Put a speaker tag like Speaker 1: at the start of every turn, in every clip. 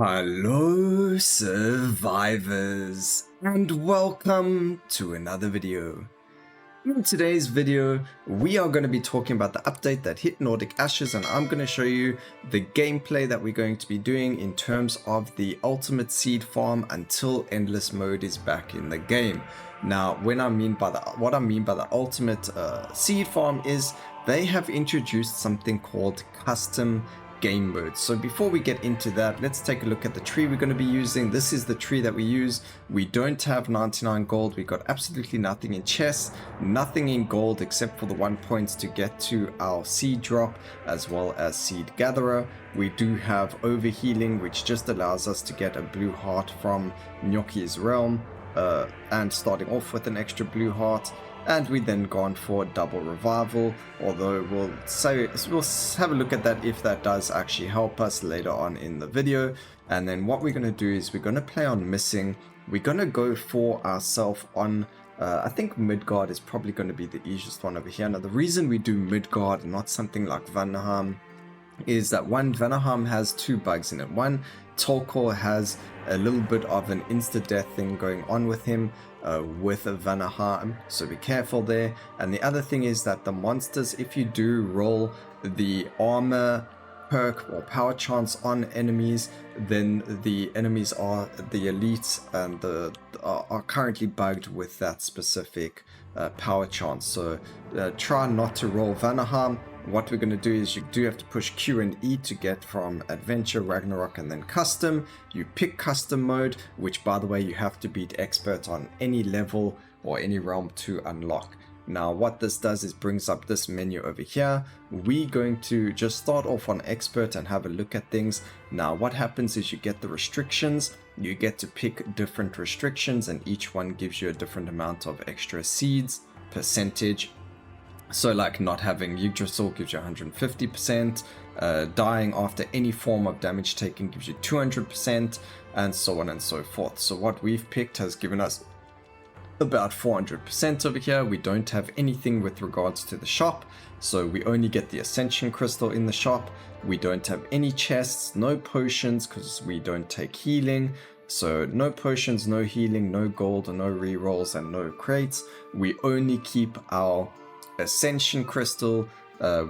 Speaker 1: Hello survivors and welcome to another video. In today's video we are going to be talking about the update that hit Nordic Ashes, and I'm going to show you the gameplay that we're going to be doing in terms of the ultimate seed farm until endless mode is back in the game. Now what I mean by the ultimate seed farm is they have introduced something called custom game mode. So before we get into that, let's take a look at the tree we're going to be using. This is the tree that we use. We don't have 99 gold. We got absolutely nothing in chests, nothing in gold except for the 1 points to get to our seed drop as well as seed gatherer. We do have overhealing, which just allows us to get a blue heart from Gnocchi's realm, and starting off with an extra blue heart. And we then gone for double revival, although we'll have a look at that if that does actually help us later on in the video. And then what we're going to do is we're going to play on missing. We're going to go for ourselves on I think Midgard is probably going to be the easiest one over here. Now the reason we do Midgard and not something like Vanaheim is that one, Vanaheim has two bugs in it. One, Tolkor has a little bit of an insta-death thing going on with him with a Vanaheim, so be careful there. And the other thing is that the monsters, if you do roll the armor perk or power chance on enemies, then the enemies are the elites and are currently bugged with that specific power chance. So try not to roll Vanaheim. What we're going to do is you do have to push Q and E to get from Adventure, Ragnarok, and then Custom. You pick Custom mode, which by the way you have to beat Expert on any level or any realm to unlock. Now what this does is brings up this menu over here. We're going to just start off on Expert and have a look at things. Now what happens is you get the restrictions. You get to pick different restrictions and each one gives you a different amount of extra seeds, percentage. So like not having Yggdrasil gives you 150%, dying after any form of damage taken gives you 200%, and so on and so forth. So what we've picked has given us about 400% over here. We don't have anything with regards to the shop, so we only get the Ascension Crystal in the shop. We don't have any chests, no potions because we don't take healing. So no potions, no healing, no gold, no rerolls, and no crates. We only keep our Ascension Crystal,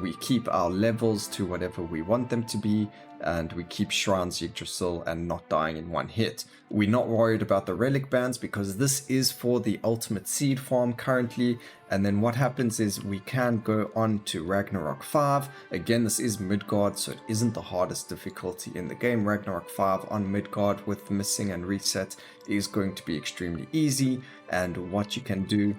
Speaker 1: we keep our levels to whatever we want them to be, and we keep Shrines, Yggdrasil, and not dying in one hit. We're not worried about the relic bands because this is for the ultimate seed farm currently. And then what happens is we can go on to Ragnarok 5. Again, this is Midgard, so it isn't the hardest difficulty in the game. Ragnarok 5 on Midgard with missing and reset is going to be extremely easy. And what you can do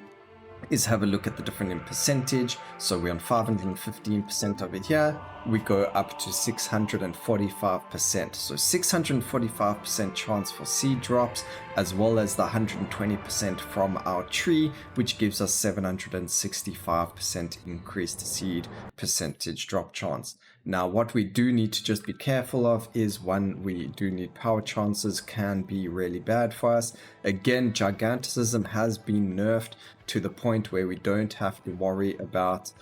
Speaker 1: is have a look at the different in percentage. So we're on 515% over here. We go up to 645%. So 645% chance for seed drops, as well as the 120% from our tree, which gives us 765% increased seed percentage drop chance. Now what we do need to just be careful of is, one, we do need power chances, can be really bad for us. Again, Giganticism has been nerfed to the point where we don't have to worry about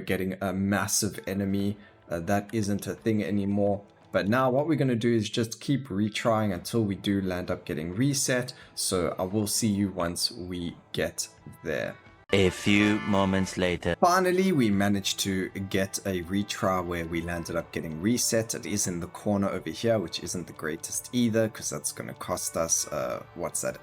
Speaker 1: getting a massive enemy. That isn't a thing anymore. But now what we're going to do is just keep retrying until we do land up getting reset. So I will see you once we get there.
Speaker 2: A few moments later.
Speaker 1: Finally, we managed to get a retry where we landed up getting reset. It is in the corner over here, which isn't the greatest either, because that's going to cost us, what's that,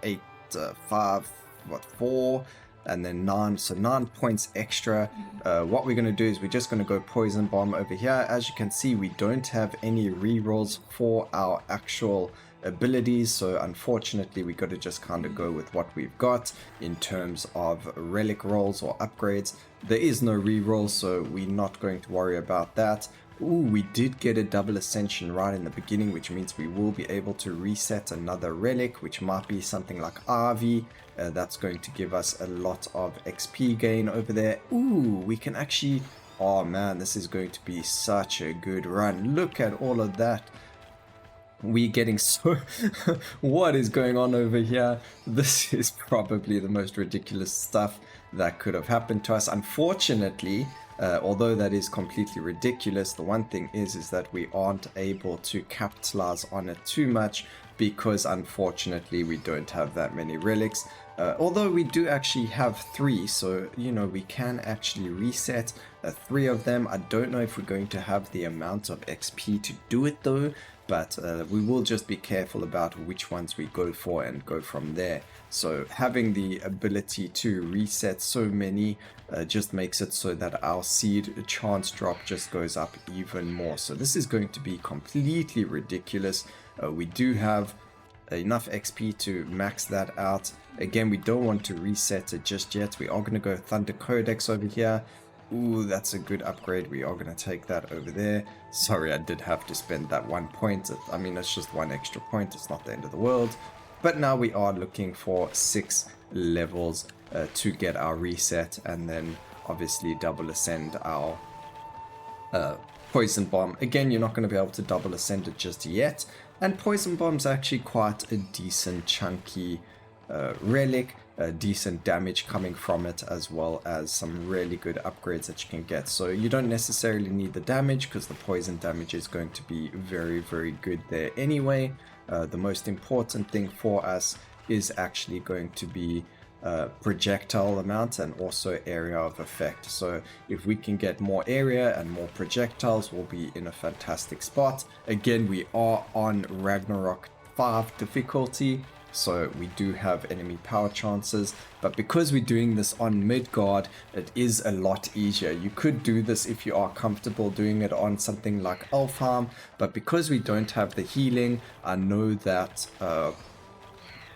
Speaker 1: 4, and then 9, so 9 points extra. What we're going to do is we're just going to go Poison Bomb over here. As you can see, we don't have any rerolls for our actual abilities, so unfortunately we got to just kind of go with what we've got in terms of relic rolls or upgrades. There is no reroll, so we're not going to worry about that. Ooh, we did get a double ascension right in the beginning, which means we will be able to reset another relic, which might be something like RV. That's going to give us a lot of XP gain over there. Ooh, we can actually, oh man, this is going to be such a good run. Look at all of that. We getting so what is going on over here? This is probably the most ridiculous stuff that could have happened to us. Unfortunately, Although that is completely ridiculous, the one thing is that we aren't able to capitalize on it too much because unfortunately we don't have that many relics. Although we do actually have 3, so you know we can actually reset 3 of them. I don't know if we're going to have the amount of XP to do it though, but we will just be careful about which ones we go for and go from there. So having the ability to reset so many just makes it so that our seed chance drop just goes up even more. So this is going to be completely ridiculous. We do have enough XP to max that out. Again, we don't want to reset it just yet. We are going to go Thunder Codex over here. Ooh, that's a good upgrade. We are going to take that over there. Sorry, I did have to spend that 1 point. I mean, it's just 1 extra point. It's not the end of the world. But now we are looking for 6 levels to get our reset, and then obviously double ascend our Poison Bomb. Again, you're not going to be able to double ascend it just yet. And Poison Bomb's actually quite a decent chunky relic, decent damage coming from it, as well as some really good upgrades that you can get. So you don't necessarily need the damage because the poison damage is going to be very, very good there anyway. The most important thing for us is actually going to be projectile amount and also area of effect. So if we can get more area and more projectiles, we'll be in a fantastic spot. Again, we are on Ragnarok 5 difficulty, so we do have enemy power chances, but because we're doing this on Midgard, it is a lot easier. You could do this if you are comfortable doing it on something like Alfheim, but because we don't have the healing, I know that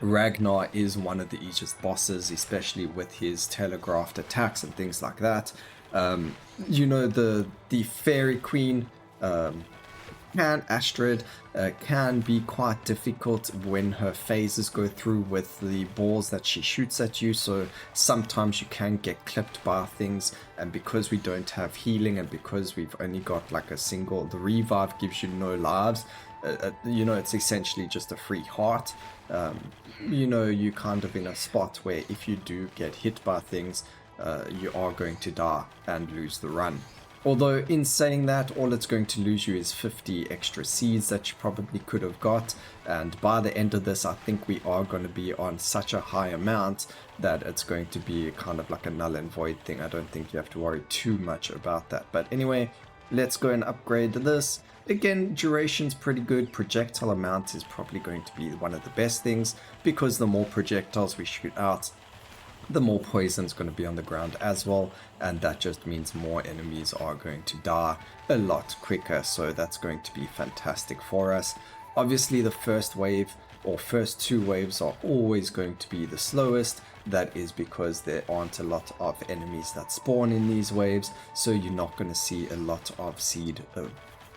Speaker 1: Ragnar is one of the easiest bosses, especially with his telegraphed attacks and things like that. You know, the Fairy Queen, Astrid, can be quite difficult when her phases go through with the balls that she shoots at you, so sometimes you can get clipped by things, and because we don't have healing and because we've only got like a single, the revive gives you no lives, you know, it's essentially just a free heart. You know, you're kind of in a spot where if you do get hit by things, you are going to die and lose the run. Although in saying that, all it's going to lose you is 50 extra seeds that you probably could have got, and by the end of this I think we are going to be on such a high amount that it's going to be kind of like a null and void thing. I don't think you have to worry too much about that. But anyway, let's go and upgrade this. Again, duration's pretty good. Projectile amount is probably going to be one of the best things, because the more projectiles we shoot out, the more poison's going to be on the ground as well, and that just means more enemies are going to die a lot quicker, so that's going to be fantastic for us. Obviously the first wave or first 2 waves are always going to be the slowest. That is because there aren't a lot of enemies that spawn in these waves, so you're not going to see a lot of seed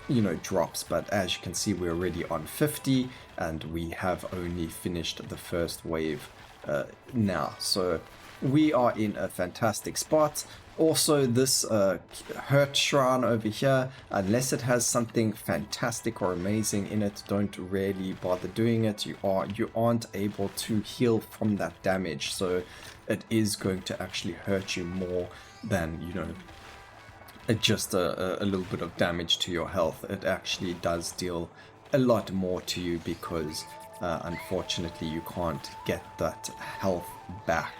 Speaker 1: you know, drops. But as you can see, we're already on 50 and we have only finished the first wave now, so we are in a fantastic spot. Also, this hurt shrine over here, unless it has something fantastic or amazing in it, don't really bother doing it. You aren't able to heal from that damage, so it is going to actually hurt you more than, you know, just a little bit of damage to your health. It actually does deal a lot more to you because unfortunately you can't get that health back.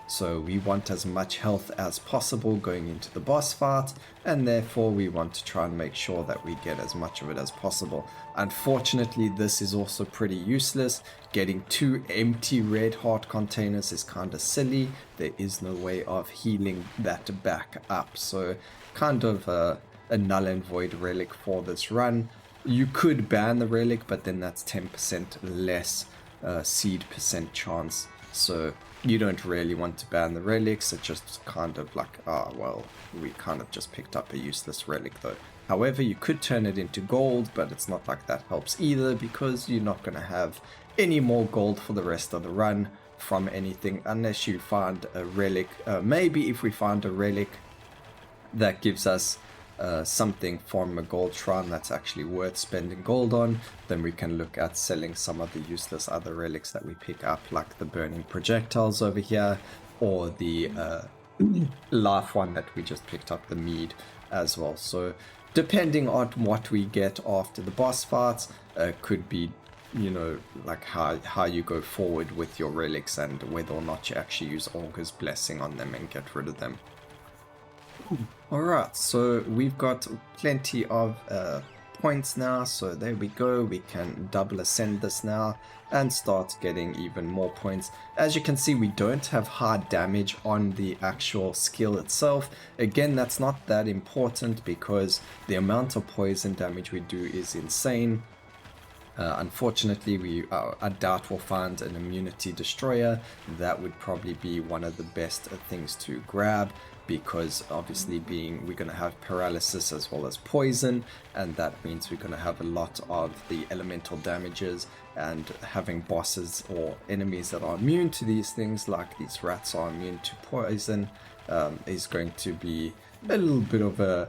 Speaker 1: So we want as much health as possible going into the boss fight, and therefore we want to try and make sure that we get as much of it as possible. Unfortunately, this is also pretty useless. Getting 2 empty red heart containers is kind of silly. There is no way of healing that back up, so kind of a null and void relic for this run. You could ban the relic, but then that's 10% less seed percent chance, so you don't really want to ban the relics. It's just kind of like, well, we kind of just picked up a useless relic though. However, you could turn it into gold, but it's not like that helps either, because you're not going to have any more gold for the rest of the run from anything unless you find a relic. Maybe if we find a relic that gives us something from a gold shrine that's actually worth spending gold on, then we can look at selling some of the useless other relics that we pick up, like the burning projectiles over here, or the life one that we just picked up, the mead as well. So depending on what we get after the boss fights, could be, you know, like how you go forward with your relics and whether or not you actually use Olga's Blessing on them and get rid of them. Alright, so we've got plenty of points now, so there we go. We can double ascend this now and start getting even more points. As you can see, we don't have hard damage on the actual skill itself. Again, that's not that important because the amount of poison damage we do is insane. Unfortunately, I doubt we'll find an immunity destroyer. That would probably be one of the best things to grab, because obviously we're going to have paralysis as well as poison, and that means we're going to have a lot of the elemental damages, and having bosses or enemies that are immune to these things, like these rats are immune to poison, is going to be a little bit of a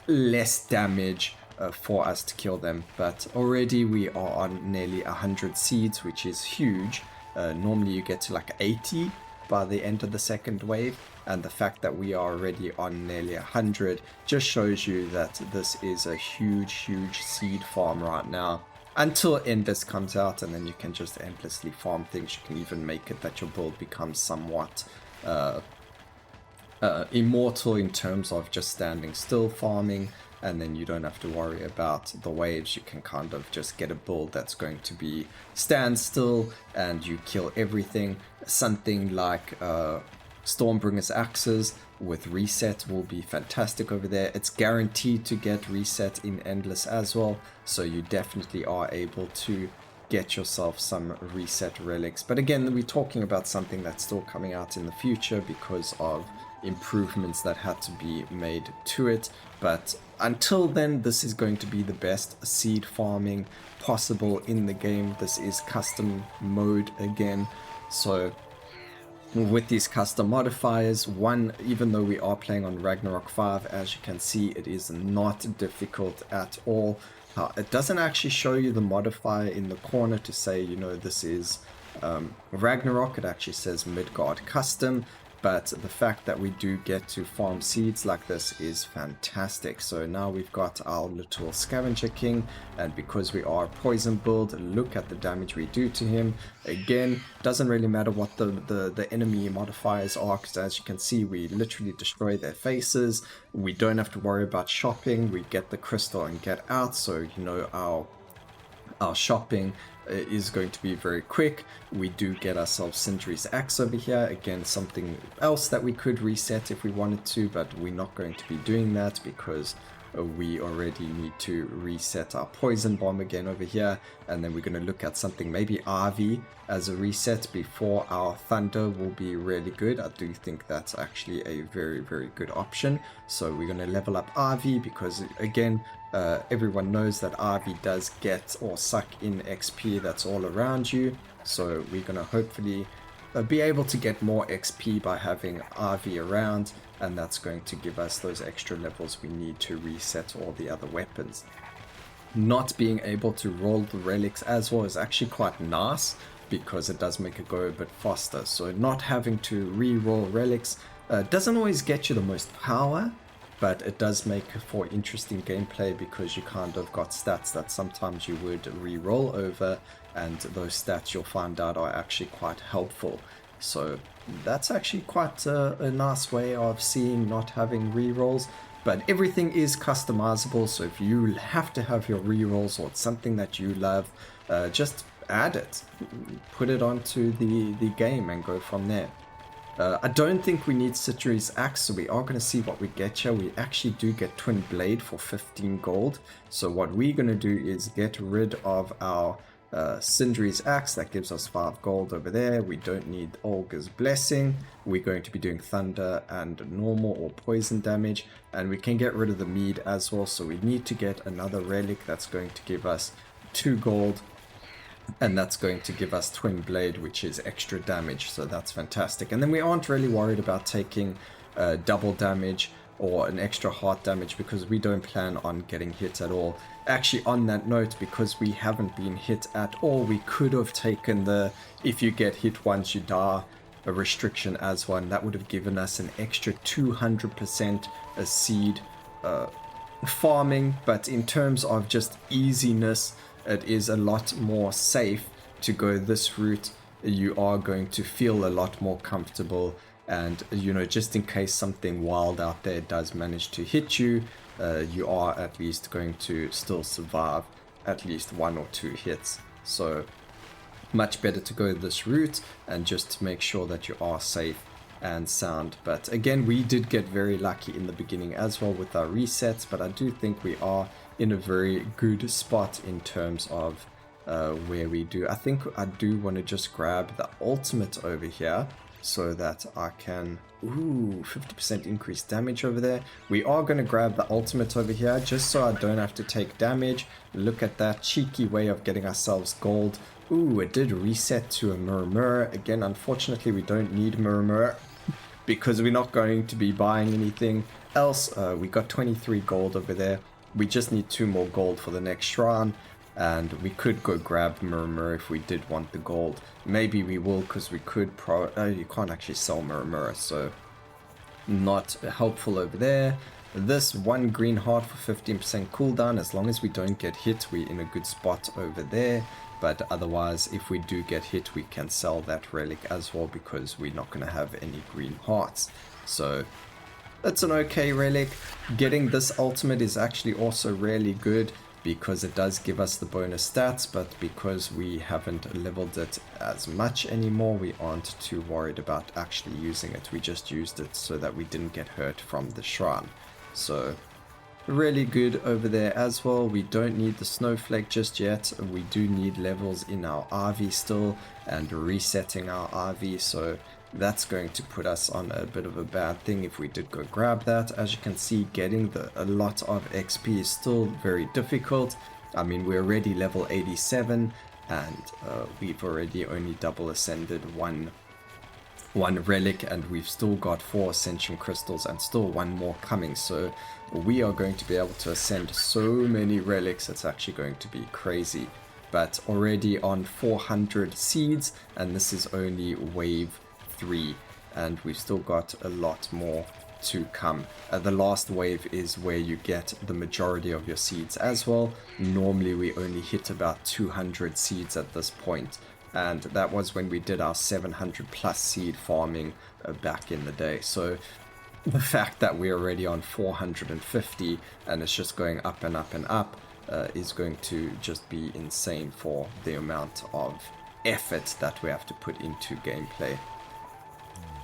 Speaker 1: less damage for us to kill them. But already we are on nearly 100 seeds, which is huge. Normally you get to like 80 by the end of the second wave, and the fact that we are already on nearly 100 just shows you that this is a huge seed farm right now, until Endless comes out, and then you can just endlessly farm things. You can even make it that your build becomes somewhat immortal in terms of just standing still farming, and then you don't have to worry about the waves. You can kind of just get a build that's going to be stand still and you kill everything. Something like Stormbringer's axes with reset will be fantastic over there. It's guaranteed to get reset in Endless as well, so you definitely are able to get yourself some reset relics. But again, we're talking about something that's still coming out in the future because of improvements that had to be made to it. But until then, this is going to be the best seed farming possible in the game. This is custom mode again, so with these custom modifiers, even though we are playing on Ragnarok 5, as you can see, it is not difficult at all. It doesn't actually show you the modifier in the corner to say, you know, this is Ragnarok. It actually says Midgard Custom, but the fact that we do get to farm seeds like this is fantastic. So now we've got our little scavenger king, and because we are a poison build, look at the damage we do to him. Again, doesn't really matter what the enemy modifiers are, because as you can see, we literally destroy their faces. We don't have to worry about shopping. We get the crystal and get out, so you know our shopping is going to be very quick. We do get ourselves Sindri's Axe over here. Again, something else that we could reset if we wanted to, but we're not going to be doing that because we already need to reset our Poison Bomb again over here. And then we're going to look at something, maybe RV as a reset before our Thunder will be really good. I do think that's actually a very good option. So we're going to level up RV because, again, everyone knows that RV does get or suck in XP that's all around you. So we're going to hopefully be able to get more XP by having RV around, and that's going to give us those extra levels we need to reset all the other weapons. Not being able to roll the relics as well is actually quite nice because it does make it go a bit faster. So not having to re-roll relics doesn't always get you the most power, but it does make for interesting gameplay because you kind of got stats that sometimes you would re-roll over, and those stats you'll find out are actually quite helpful. So that's actually quite a nice way of seeing not having re-rolls. But everything is customizable, so if you have to have your re-rolls or it's something that you love, just add it, put it onto the game and go from there. I don't think we need Sindri's Axe, so we are going to see what we get here. We actually do get Twin Blade for 15 gold. So what we're going to do is get rid of our Sindri's Axe. That gives us 5 gold over there. We don't need Olga's Blessing. We're going to be doing Thunder and normal or poison damage. And we can get rid of the mead as well. So we need to get another relic that's going to give us 2 gold. And that's going to give us Twin Blade, which is extra damage, so that's fantastic. And then we aren't really worried about taking double damage or an extra heart damage because we don't plan on getting hit at all. Actually, on that note, because we haven't been hit at all, we could have taken the if you get hit once you die a restriction as well, and that would have given us an extra 200% a seed farming. But in terms of just easiness, it is a lot more safe to go this route. You are going to feel a lot more comfortable, and you know, just in case something wild out there does manage to hit you, you are at least going to still survive at least 1 or 2 hits. So much better to go this route and just to make sure that you are safe and sound. But again, we did get very lucky in the beginning as well with our resets, but I do think we are in a very good spot in terms of where we do. I think I do want to just grab the ultimate over here so that I can, ooh, 50% increased damage over there. We are going to grab the ultimate over here just so I don't have to take damage. Look at that cheeky way of getting ourselves gold. Ooh, it did reset to a Murmur. Again, unfortunately, we don't need Murmur because we're not going to be buying anything else. We got 23 gold over there. We just need 2 more gold for the next shrine. And we could go grab Murmur if we did want the gold. Maybe we will, because we could you can't actually sell Murmur, so not helpful over there. This 1 green heart for 15% cooldown. As long as we don't get hit, we're in a good spot over there. But otherwise, if we do get hit, we can sell that relic as well, because we're not going to have any green hearts. So that's an okay relic. Getting this ultimate is actually also really good, because it does give us the bonus stats, but because we haven't leveled it as much anymore, we aren't too worried about actually using it. We just used it so that we didn't get hurt from the shrine. So really good over there as well. We don't need the snowflake just yet. We do need levels in our RV still and resetting our RV, so that's going to put us on a bit of a bad thing if we did go grab that. As you can see, getting a lot of XP is still very difficult. I mean, we're already level 87 and we've already only double ascended one relic, and we've still got 4 ascension crystals and still 1 more coming. So we are going to be able to ascend so many relics, it's actually going to be crazy. But already on 400 seeds, and this is only wave 3, and we've still got a lot more to come. The last wave is where you get the majority of your seeds as well. Normally we only hit about 200 seeds at this point, and that was when we did our 700 plus seed farming back in the day. So the fact that we're already on 450 and it's just going up and up and up is going to just be insane for the amount of effort that we have to put into gameplay.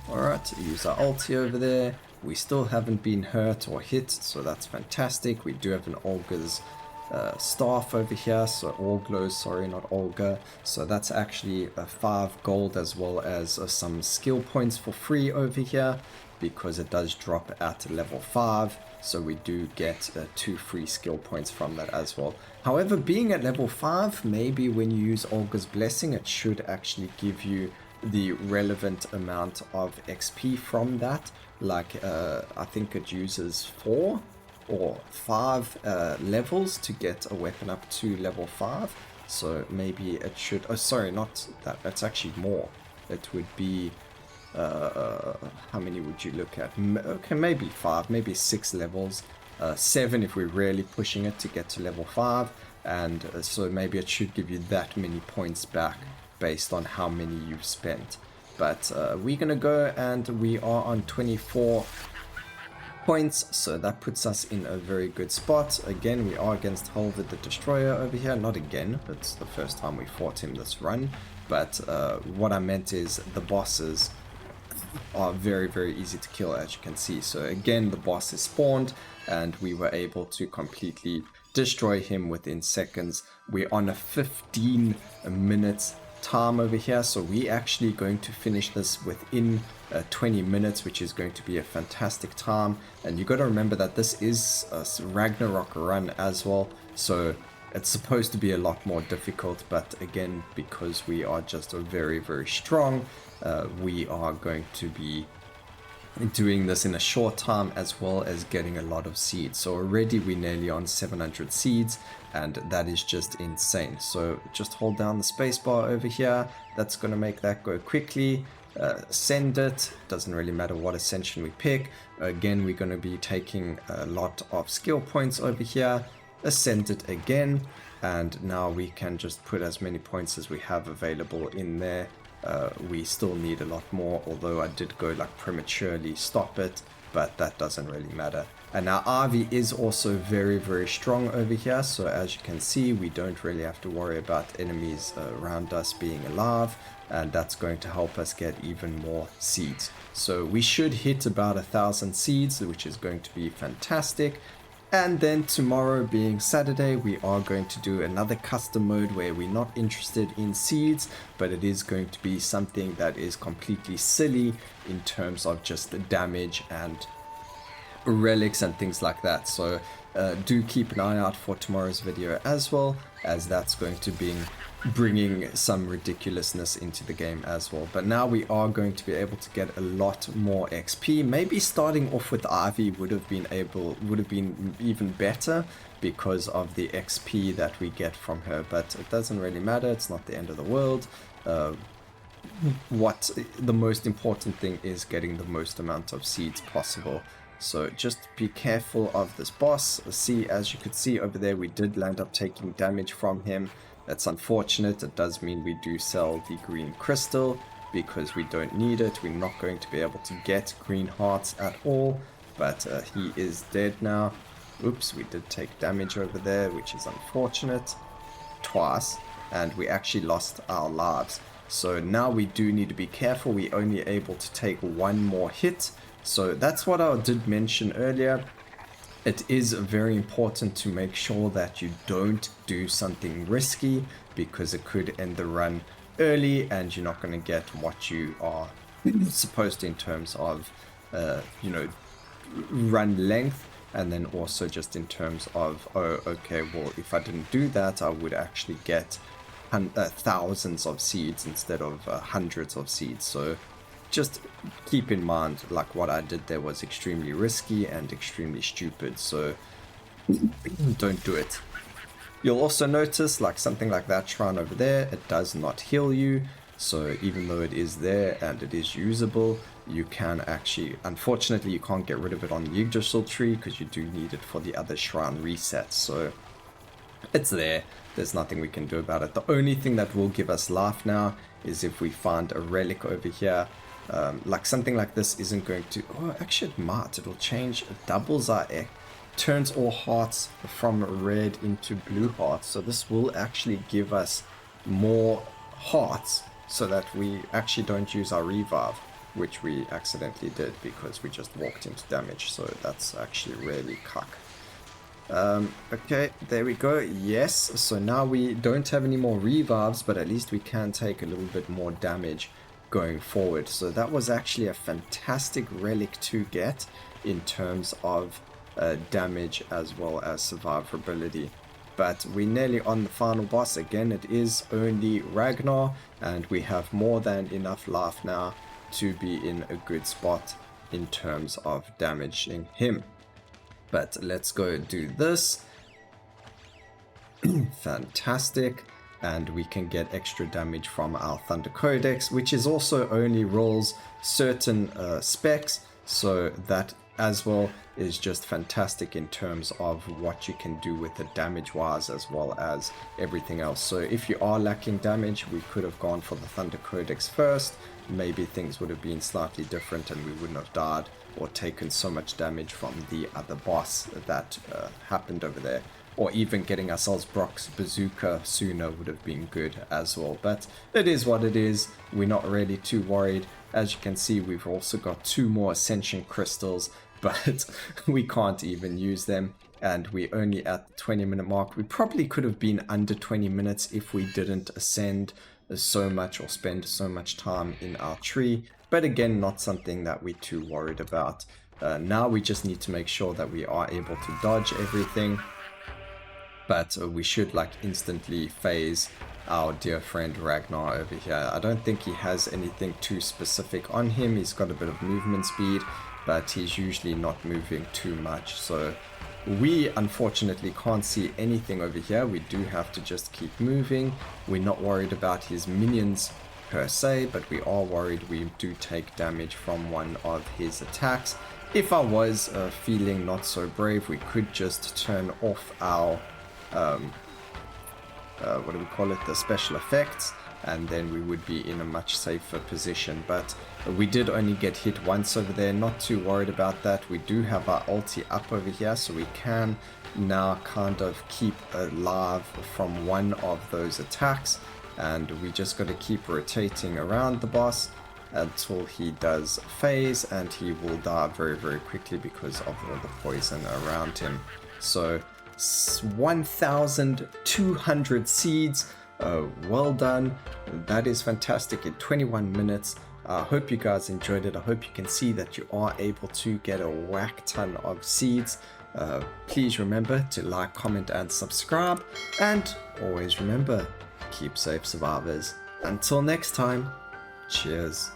Speaker 1: Alright, use our ulti over there. We still haven't been hurt or hit, so that's fantastic. We do have an Olga's staff over here, so Orglow's, sorry, not Olga. So that's actually 5 gold as well as some skill points for free over here, because it does drop at level 5. So we do get 2 free skill points from that as well. However, being at level 5, maybe when you use Olga's Blessing, it should actually give you the relevant amount of XP from that. Like I think it uses 4 or 5 levels to get a weapon up to level 5. So maybe it should, oh sorry, not that, that's actually more. It would be how many would you look at? Okay, maybe 5, maybe 6 levels, 7 if we're really pushing it to get to level 5, and so maybe it should give you that many points back based on how many you've spent. But we're gonna go, and we are on 24 points, so that puts us in a very good spot. Again, we are against Holvid the Destroyer over here. Not again, it's the first time we fought him this run, but what I meant is the bosses are very, very easy to kill, as you can see. So again, the boss is spawned, and we were able to completely destroy him within seconds. We're on a 15 minutes time over here, so we actually going to finish this within 20 minutes, which is going to be a fantastic time. And you got to remember that this is a Ragnarok run as well, so it's supposed to be a lot more difficult, but again, because we are just very, very strong, we are going to be doing this in a short time, as well as getting a lot of seeds. So already we're nearly on 700 seeds, and that is just insane. So just hold down the spacebar over here. That's going to make that go quickly. ascend it. Doesn't really matter what ascension we pick. Again, we're going to be taking a lot of skill points over here, ascend it again, and now we can just put as many points as we have available in there. We still need a lot more, although I did go like prematurely stop it, but that doesn't really matter. And our Ivy is also very strong over here, so as you can see, we don't really have to worry about enemies around us being alive, and that's going to help us get even more seeds. So we should hit about 1,000 seeds, which is going to be fantastic. And then tomorrow being Saturday, we are going to do another custom mode where we're not interested in seeds, but it is going to be something that is completely silly in terms of just the damage and relics and things like that. So do keep an eye out for tomorrow's video as well, as that's going to be bringing some ridiculousness into the game as well. But now we are going to be able to get a lot more XP. Maybe starting off with Ivy would have been even better because of the XP that we get from her, but it doesn't really matter. It's not the end of the world. What the most important thing is getting the most amount of seeds possible. So just be careful of this boss. See, as you could see over there, we did land up taking damage from him. That's unfortunate. It does mean we do sell the green crystal because we don't need it. We're not going to be able to get green hearts at all, but he is dead now. Oops, we did take damage over there, which is unfortunate. Twice, and we actually lost our lives. So now we do need to be careful. We're only able to take one more hit. So that's what I did mention earlier. It is very important to make sure that you don't do something risky, because it could end the run early and you're not going to get what you are supposed to in terms of, run length. And then also just in terms of, oh, okay, well, if I didn't do that, I would actually get thousands of seeds instead of hundreds of seeds. So just keep in mind, like what I did there was extremely risky and extremely stupid, so don't do it. You'll also notice, like something like that shrine over there, it does not heal you. So even though it is there and it is usable, you can actually, unfortunately, you can't get rid of it on the Yggdrasil tree because you do need it for the other shrine resets. So it's there. There's nothing we can do about it. The only thing that will give us life now is if we find a relic over here. Like something like this isn't going to, oh, actually it might, it'll change, it doubles our X, turns all hearts from red into blue hearts. So this will actually give us more hearts so that we actually don't use our revive, which we accidentally did because we just walked into damage. So that's actually really cuck. Okay, there we go. Yes, so now we don't have any more revives, but at least we can take a little bit more damage going forward. So that was actually a fantastic relic to get in terms of damage as well as survivability. But we're nearly on the final boss. Again, it is only Ragnar, and we have more than enough life now to be in a good spot in terms of damaging him. But let's go do this. Fantastic. And we can get extra damage from our Thunder Codex, which is also only rolls certain specs, so that as well is just fantastic in terms of what you can do with it damage wise as well as everything else. So if you are lacking damage, we could have gone for the Thunder Codex first. Maybe things would have been slightly different and we wouldn't have died or taken so much damage from the other boss that happened over there. Or even getting ourselves Brock's bazooka sooner would have been good as well. But it is what it is. We're not really too worried. As you can see, we've also got 2 more Ascension Crystals, but we can't even use them. And we're only at the 20-minute mark. We probably could have been under 20 minutes if we didn't ascend so much or spend so much time in our tree. But again, not something that we're too worried about. Now we just need to make sure that we are able to dodge everything. But we should like instantly phase our dear friend Ragnar over here. I don't think he has anything too specific on him. He's got a bit of movement speed, but he's usually not moving too much. So we unfortunately can't see anything over here. We do have to just keep moving. We're not worried about his minions per se, but we are worried we do take damage from one of his attacks. If I was feeling not so brave, we could just turn off our what do we call it, the special effects, and then we would be in a much safer position. But we did only get hit once over there, not too worried about that. We do have our ulti up over here, so we can now kind of keep alive from one of those attacks, and we just got to keep rotating around the boss until he does phase, and he will die very, very quickly because of all the poison around him. So 1,200 seeds, well done. That is fantastic in 21 minutes. I hope you guys enjoyed it. I hope you can see that you are able to get a whack ton of seeds. Please remember to like, comment and subscribe, and always remember, keep safe survivors. Until next time, cheers.